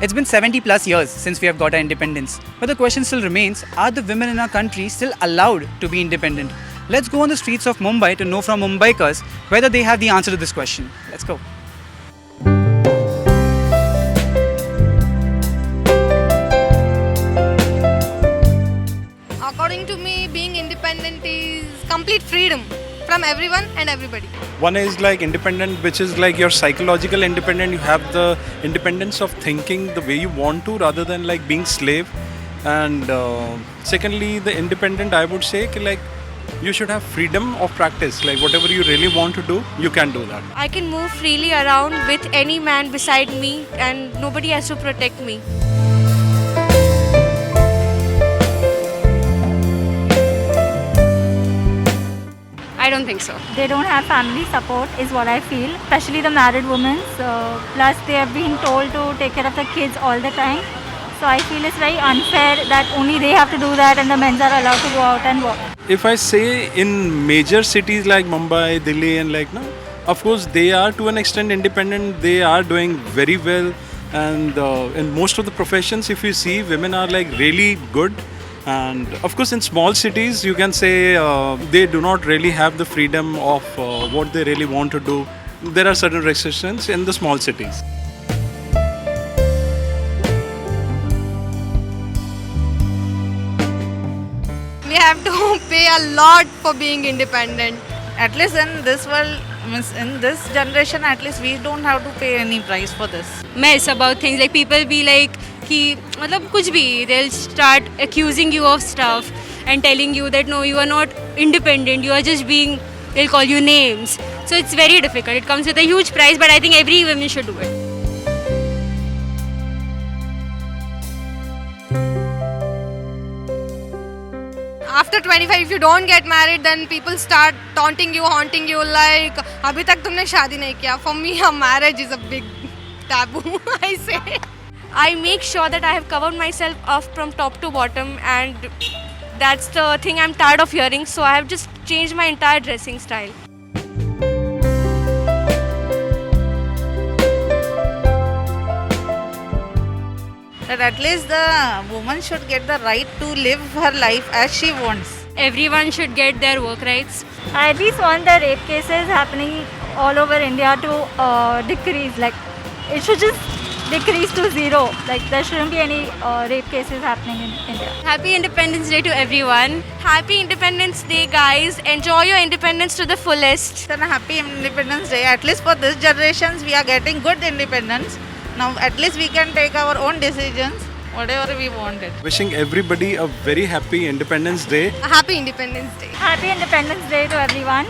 It's been 70 plus years since we have got our independence. But the question still remains, are the women in our country still allowed to be independent? Let's go on the streets of Mumbai to know from Mumbaikars whether they have the answer to this question. Let's go. According to me, being independent is complete freedom from everyone and everybody. One is like independent, which is like your psychological independent. You have the independence of thinking the way you want to rather than like being slave. And secondly, the independent, I would say like you should have freedom of practice. Like whatever you really want to do, you can do that. I can move freely around with any man beside me and nobody has to protect me. I don't think so. They don't have family support is what I feel, especially the married women. Plus they are being told to take care of the kids all the time. So I feel it's very unfair that only they have to do that and the men are allowed to go out and work. If I say in major cities like Mumbai, Delhi and like no, of course they are to an extent independent. They are doing very well, and in most of the professions if you see, women are like really good. And of course in small cities you can say they do not really have the freedom of what they really want to do. There are certain restrictions in the small cities. We have to pay a lot for being independent. At least in this world, means in this generation, at least we don't have to pay any price for this. Mess about things like people be like कि मतलब कुछ भी they'll start accusing you of stuff and telling you that no, you are not independent, you are just being, they'll call you names. So it's very difficult. It comes with a huge price, but I think every woman should do it. After 25, if you don't get married, then people start taunting you, haunting you like, अभी तक तुमने शादी नहीं किया. For me, a marriage is a big taboo, I say. I make sure that I have covered myself up from top to bottom, and that's the thing I'm tired of hearing. So I have just changed my entire dressing style. That at least the woman should get the right to live her life as she wants. Everyone should get their work rights. I at least want the rape cases happening all over India to decrease. Like it should just decrease to zero. Like there shouldn't be any rape cases happening in India. Happy Independence Day to everyone. Happy Independence Day, guys. Enjoy your independence to the fullest. Then a happy Independence Day. At least for this generations, we are getting good independence. Now at least we can take our own decisions, whatever we wanted. Wishing everybody a very happy Independence Day. Happy Independence Day. Happy Independence Day to everyone.